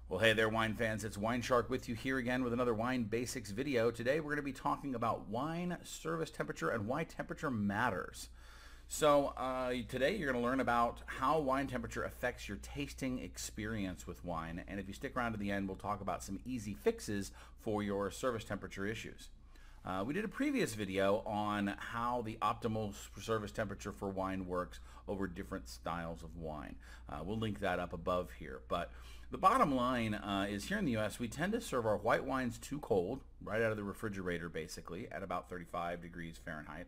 Well, hey there, wine fans. It's WineShark with you here again with another wine basics video. Today we're going to be talking about wine service temperature and why temperature matters. So today you're going to learn about how wine temperature affects your tasting experience with wine. And if you stick around to the end, we'll talk about some easy fixes for your service temperature issues. We did a previous video on how the optimal service temperature for wine works over different styles of wine. We'll link that up above here. But the bottom line is here in the US, we tend to serve our white wines too cold, right out of the refrigerator basically, at about 35 degrees Fahrenheit.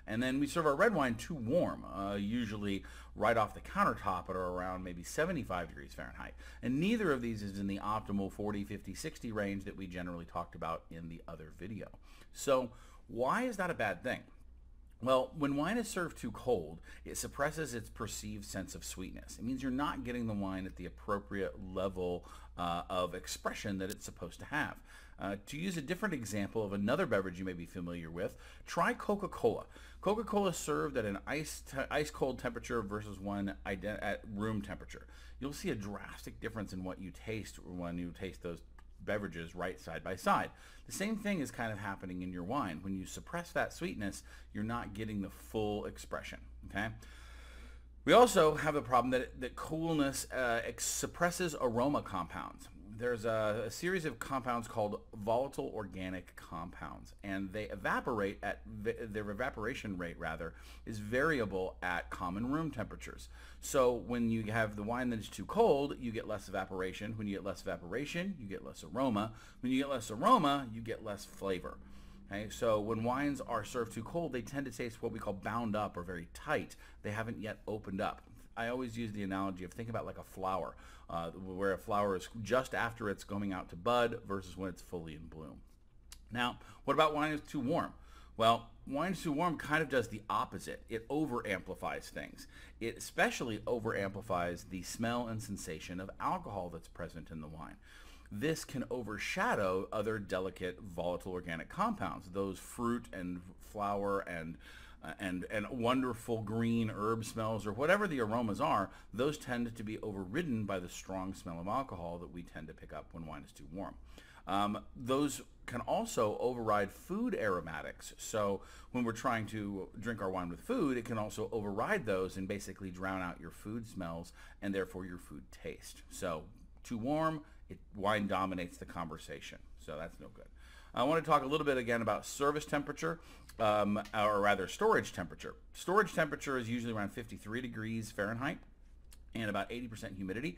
And then we serve our red wine too warm, usually right off the countertop at around maybe 75 degrees Fahrenheit. And neither of these is in the optimal 40, 50, 60 range that we generally talked about in the other video. So why is that a bad thing? Well, when wine is served too cold, it suppresses its perceived sense of sweetness. It means you're not getting the wine at the appropriate level of expression that it's supposed to have. To use a different example of another beverage you may be familiar with, try Coca-Cola. Coca-Cola served at an ice-cold temperature versus one at room temperature. You'll see a drastic difference in what you taste when you taste those beverages right side by side. The same thing is kind of happening in your wine. When you suppress that sweetness, you're not getting the full expression. Okay. We also have the problem that coolness suppresses aroma compounds. There's a series of compounds called volatile organic compounds, and they evaporate at their evaporation rate rather is variable at common room temperatures. So when you have the wine that is too cold, you get less evaporation. When you get less evaporation, you get less aroma. When you get less aroma, you get less flavor. Okay, so when wines are served too cold, they tend to taste what we call bound up or very tight. They haven't yet opened up. I always use the analogy of think about like a flower, where a flower is just after it's going out to bud versus when it's fully in bloom. Now, what about wine that's too warm? Well, wine too warm kind of does the opposite. It over-amplifies things. It especially over-amplifies the smell and sensation of alcohol that's present in the wine. This can overshadow other delicate volatile organic compounds, those fruit and flower and wonderful green herb smells or whatever the aromas are. Those tend to be overridden by the strong smell of alcohol that we tend to pick up when wine is too warm. Those can also override food aromatics. So when we're trying to drink our wine with food, it can also override those and basically drown out your food smells and therefore your food taste. So too warm, wine dominates the conversation. So that's no good. I want to talk a little bit again about service temperature, or rather storage temperature. Storage temperature is usually around 53 degrees Fahrenheit and about 80% humidity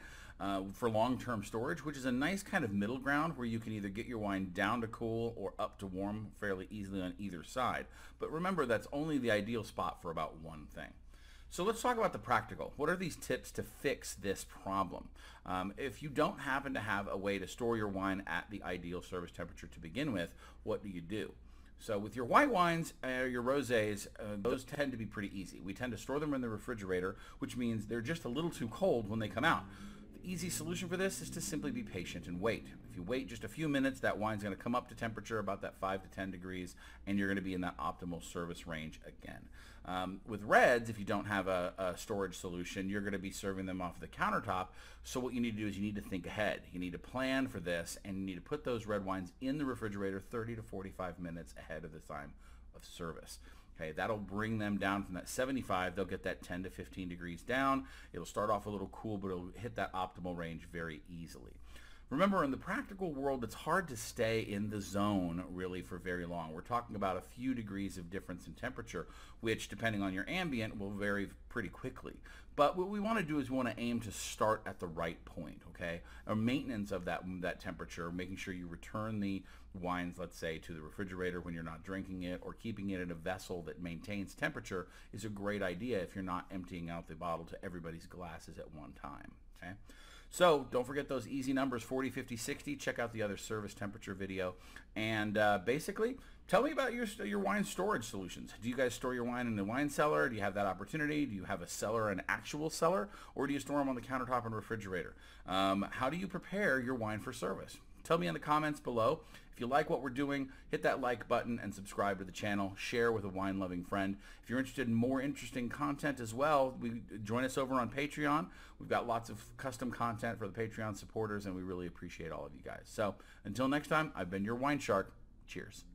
for long-term storage, which is a nice kind of middle ground where you can either get your wine down to cool or up to warm fairly easily on either side. But remember, that's only the ideal spot for about one thing. So let's talk about the practical. What are these tips to fix this problem? If you don't happen to have a way to store your wine at the ideal service temperature to begin with, what do you do? So with your white wines, your rosés, those tend to be pretty easy. We tend to store them in the refrigerator, which means they're just a little too cold when they come out. The easy solution for this is to simply be patient and wait. If you wait just a few minutes, that wine's going to come up to temperature about that 5 to 10 degrees, and you're going to be in that optimal service range again. With reds, if you don't have a storage solution, you're going to be serving them off the countertop. So what you need to do is you need to think ahead. You need to plan for this, and you need to put those red wines in the refrigerator 30 to 45 minutes ahead of the time of service. Okay, that'll bring them down from that 75. They'll get that 10 to 15 degrees down. It'll start off a little cool, but it'll hit that optimal range very easily. Remember, in the practical world, it's hard to stay in the zone really for very long. We're talking about a few degrees of difference in temperature, which, depending on your ambient, will vary pretty quickly. But what we want to do is we want to aim to start at the right point, okay? Or maintenance of that temperature, making sure you return the wines, let's say, to the refrigerator when you're not drinking it, or keeping it in a vessel that maintains temperature is a great idea if you're not emptying out the bottle to everybody's glasses at one time, okay? So don't forget those easy numbers, 40, 50, 60. Check out the other service temperature video. And basically, tell me about your wine storage solutions. Do you guys store your wine in the wine cellar? Do you have that opportunity? Do you have a cellar, an actual cellar? Or do you store them on the countertop and refrigerator? How do you prepare your wine for service? Tell me in the comments below. If you like what we're doing, hit that like button and subscribe to the channel. Share with a wine-loving friend. If you're interested in more interesting content as well, join us over on Patreon. We've got lots of custom content for the Patreon supporters, and we really appreciate all of you guys. So until next time, I've been your Wine Shark. Cheers.